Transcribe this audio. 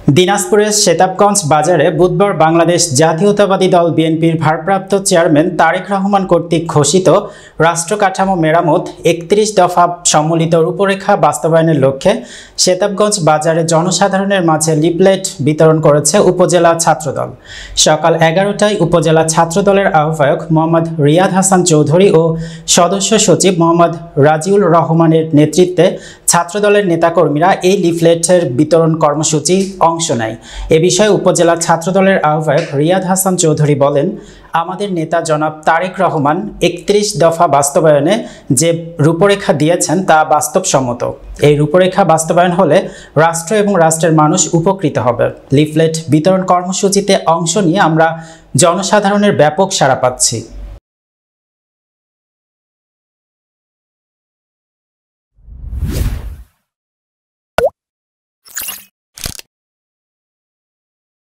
দিনাজপুরের সেতাবগঞ্জ বাজারে বুধবার বাংলাদেশ জাতীয়তাবাদী দল বিএনপির ভারপ্রাপ্ত চেয়ারম্যান তারেক রহমান কর্তৃক ঘোষিত রাষ্ট্র কাঠামো মেরামত ৩১ দফা সম্মিলিত রূপরেখা বাস্তবায়নের লক্ষ্যে সেতাবগঞ্জ বাজারে জনসাধারণের মাঝে লিফলেট বিতরণ করেছে উপজেলা ছাত্রদল। সকাল ১১টায় উপজেলা ছাত্রদলের আহ্বায়ক মোহাম্মদ রিয়াদ হাসান চৌধুরী ও সদস্য সচিব মোহাম্মদ রাজিউল রহমানের নেতৃত্বে ছাত্রদলের নেতাকর্মীরা এই লিফলেটের বিতরণ কর্মসূচি অংশ নেয়। এ বিষয়ে উপজেলা ছাত্রদলের আহ্বায়ক রিয়াদ হাসান চৌধুরী বলেন, আমাদের নেতা জনাব তারেক রহমান ৩১ দফা বাস্তবায়নে যে রূপরেখা দিয়েছেন তা বাস্তবসম্মত। এই রূপরেখা বাস্তবায়ন হলে রাষ্ট্র এবং রাষ্ট্রের মানুষ উপকৃত হবে। লিফলেট বিতরণ কর্মসূচিতে অংশ নিয়ে আমরা জনসাধারণের ব্যাপক সাড়া পাচ্ছি।